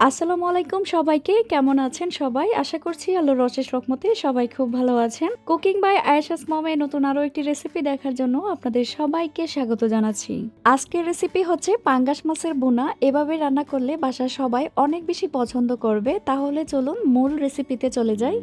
আসসালামু আলাইকুম সবাইকে। কেমন আছেন সবাই? আশা করছি আল্লাহর অশেষ রহমতে সবাই খুব ভালো আছেন। কুকিং বাই আয়েশাস মমে নতুন আরো একটি রেসিপি দেখার জন্য আপনাদের সবাইকে স্বাগত জানাচ্ছি। আজকের রেসিপি হচ্ছে পাঙ্গাস মাছের বোনা। এভাবে রান্না করলে বাসার সবাই অনেক বেশি পছন্দ করবে। তাহলে চলুন মূল রেসিপিতে চলে যাই।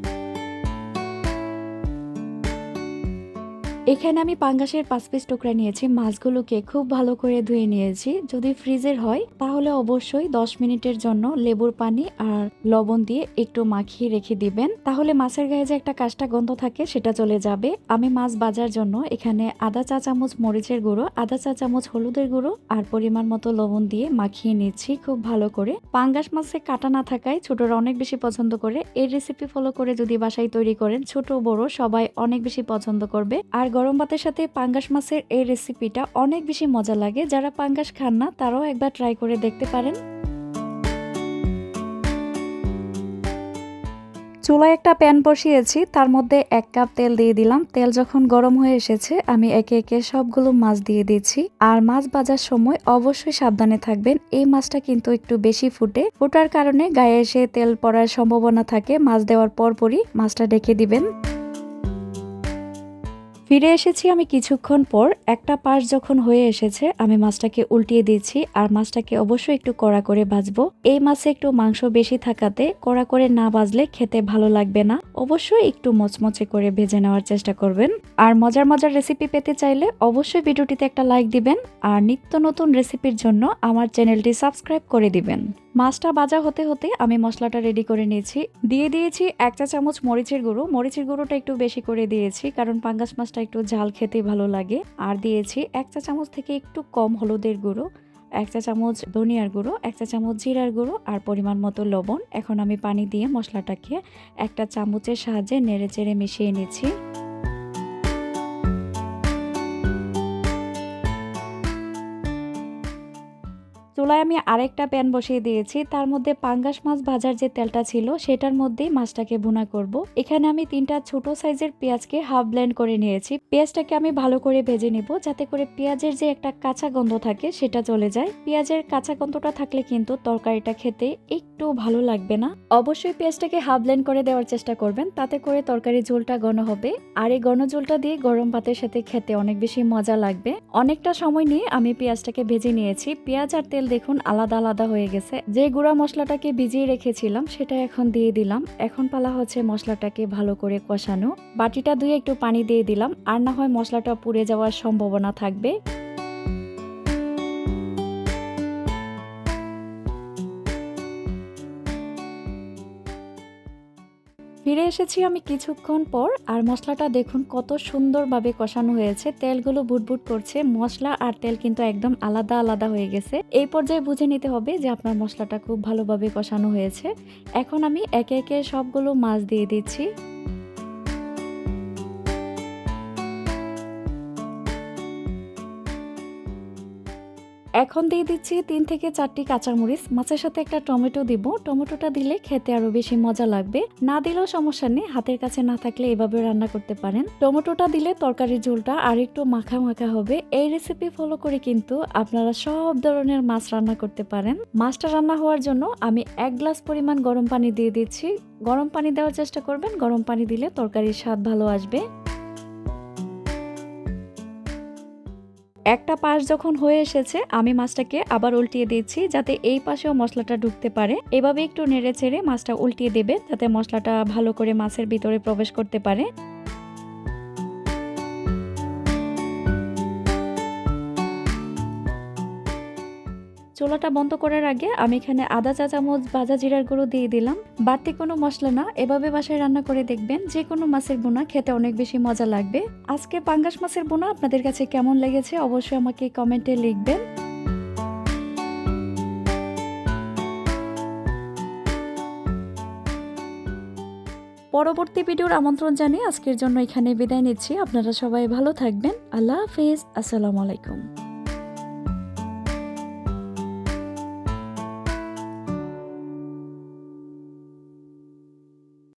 এখানে আমি পাঙ্গাসের 5 পিস টুকরা নিয়েছি। মাছগুলোকে খুব ভালো করে ধুয়ে নিয়েছি। যদি ফ্রিজের হয় তাহলে অবশ্যই 10 মিনিটের জন্য লেবুর পানি আর লবণ দিয়ে একটু মাখিয়ে রেখে দিবেন। তাহলে মাছের গায়ে যে একটা কাঁচটা গন্ধ থাকে সেটা চলে যাবে। আমি মাছ ভাজার জন্য এখানে আধা চা চামচ মরিচের গুঁড়ো, আধা চা চামচ হলুদের গুঁড়ো আর পরিমাণ মতো লবণ দিয়ে মাখিয়ে নিচ্ছি খুব ভালো করে। পাঙ্গাস মাছে কাঁটা না থাকায় ছোটরা অনেক বেশি পছন্দ করে। এই রেসিপি ফলো করে যদি বাসায় তৈরি করেন ছোট বড় সবাই অনেক বেশি পছন্দ করবে। আর গরম ভাতের সাথে পাঙ্গাস মাছের এই রেসিপিটা অনেক বেশি মজা লাগে। যারা পাঙ্গাস খান না তারাও একবার ট্রাই করে দেখতে পারেন। চুলায় একটা প্যান বসিয়েছি, তার মধ্যে 1 কাপ তেল দিয়ে দিলাম। তেল যখন গরম হয়ে এসেছে আমি একে একে সবগুলো মাছ দিয়ে দিচ্ছি। আর মাছ ভাজার সময় অবশ্যই সাবধানে থাকবেন। এই মাছটা কিন্তু একটু বেশি ফোটার কারণে গায়ে এসে তেল পড়ার সম্ভাবনা থাকে। মাছ দেওয়ার পরপরই মাছটা ঢেকে দিবেন। ফিরে এসেছি আমি কিছুক্ষণ পর। একটা পাশ যখন হয়ে এসেছে আমি মাছটাকে উল্টিয়ে দিচ্ছি। আর মাছটাকে অবশ্যই একটু কড়া করে ভাজবো। এই মাছে একটু মাংস বেশি থাকাতে কড়া করে না ভাজলে খেতে ভালো লাগবে না। অবশ্যই একটু মচমচে করে ভেজে নেওয়ার চেষ্টা করবেন। আর মজার মজার রেসিপি পেতে চাইলে অবশ্যই ভিডিওটিতে একটা লাইক দিবেন। আর নিত্য নতুন রেসিপির জন্য আমার চ্যানেলটি সাবস্ক্রাইব করে দিবেন। মাছটা ভাজা হতে হতে আমি মশলাটা রেডি করে নিয়েছি। দিয়ে দিয়েছি 1 চা চামচ মরিচের গুঁড়ো। মরিচের গুঁড়োটা একটু বেশি করে দিয়েছি কারণ পাঙ্গাস মাছটা একটু ঝাল খেতে ভালো লাগে। আর দিয়েছি 1 চা চামচ থেকে একটু কম হলুদের গুঁড়ো, 1 চা চামচ ধনিয়ার গুঁড়ো, 1 চা চামচ জিরার গুঁড়ো আর পরিমাণ মতো লবণ। এখন আমি পানি দিয়ে মশলাটাকে একটা চামচের সাহায্যে নেড়েচেড়ে মিশিয়ে নিচ্ছি। চুলায় আমি আরেকটা প্যান বসিয়ে দিয়েছি। তার মধ্যে পাঙ্গাস মাছ ভাজার যে তেলটা ছিল সেটার মধ্যেই মাছটাকে ভুনা করব। এখানে আমি 3টা ছোট সাইজের পেঁয়াজকে হাফ ব্লেন্ড করে নিয়েছি। পেঁয়াজটাকে আমি ভালো করে ভেজে নিব যাতে করে পেঁয়াজের যে একটা কাঁচা গন্ধ থাকে সেটা চলে যায়। পেঁয়াজের কাঁচা গন্ধটা থাকলে কিন্তু তরকারিটা খেতে একটু ভালো লাগবে না। অবশ্যই পেঁয়াজটাকে হাফ ব্লেন্ড করে দেওয়ার চেষ্টা করবেন, তাতে করে তরকারির ঝোলটা ঘন হবে। আর এই ঘন ঝোলটা দিয়ে গরম ভাতের সাথে খেতে অনেক বেশি মজা লাগবে। অনেকটা সময় নিয়ে আমি পেঁয়াজটাকে ভেজে নিয়েছি। পেঁয়াজ আর তেল দেখুন আলাদা আলাদা হয়ে গেছে। যে গুঁড়া মশলাটাকে ভিজিয়ে রেখেছিলাম সেটা এখন দিয়ে দিলাম। এখন পালা হচ্ছে মশলাটাকে ভালো করে কষানো। বাটিটা ধুয়ে একটু পানি দিয়ে দিলাম, আর না হয় মশলাটা পুড়ে যাওয়ার সম্ভাবনা থাকবে। ফিরে এসেছি আমি কিছুক্ষণ পর। আর মশলাটা দেখুন কত সুন্দরভাবে কষানো হয়েছে। তেলগুলো বুটবুট করছে। মশলা আর তেল কিন্তু একদম আলাদা আলাদা হয়ে গেছে। এই পর্যায়ে বুঝে নিতে হবে যে আপনার মশলাটা খুব ভালোভাবে কষানো হয়েছে। এখন আমি একে একে সবগুলো মাছ দিয়ে দিচ্ছি। এখন দিয়ে দিচ্ছি 3 থেকে 4টি কাঁচামরিচ। মাছের সাথে একটা টমেটো দিব। টমেটোটা দিলে খেতে আরো বেশি মজা লাগবে। না দিলেও সমস্যা নেই, হাতের কাছে না থাকলে এভাবে রান্না করতে পারেন। টমেটোটা দিলে তরকারির ঝোলটা আর একটু মাখা মাখা হবে। এই রেসিপি ফলো করে কিন্তু আপনারা সব ধরনের মাছ রান্না করতে পারেন। মাছটা রান্না হওয়ার জন্য আমি 1 গ্লাস পরিমাণ গরম পানি দিয়ে দিচ্ছি। গরম পানি দেওয়ার চেষ্টা করবেন, গরম পানি দিলে তরকারির স্বাদ ভালো আসবে। একটা পাশ যখন হয়ে এসেছে আমি মাছটাকে আবার উল্টিয়ে দিচ্ছি যাতে এই পাশেও মশলাটা ঢুকতে পারে। এভাবে একটু নেড়ে ছেড়ে মাছটা উল্টিয়ে দেবে যাতে মশলাটা ভালো করে মাছের ভিতরে প্রবেশ করতে পারে। চুলাটা বন্ধ করার আগে আমি এখানে আধা চা চামচ ভাজা জিরার গুঁড়ো দিয়ে দিলাম। বাড়তি কোনো মশলা না, এভাবে বাসায় রান্না করে দেখবেন। যে কোনো মাছের বোনা খেতে অনেক বেশি মজা লাগবে। আজকে পাঙ্গাস মাছের বোনা আপনাদের কাছে কেমন লেগেছে অবশ্যই আমাকে কমেন্টে লিখবেন। পরবর্তী ভিডিওর আমন্ত্রণ জানিয়ে আজকের জন্য এখানে বিদায় নিচ্ছি। আপনারা সবাই ভালো থাকবেন। আল্লাহ হাফেজ। আসসালামু আলাইকুম।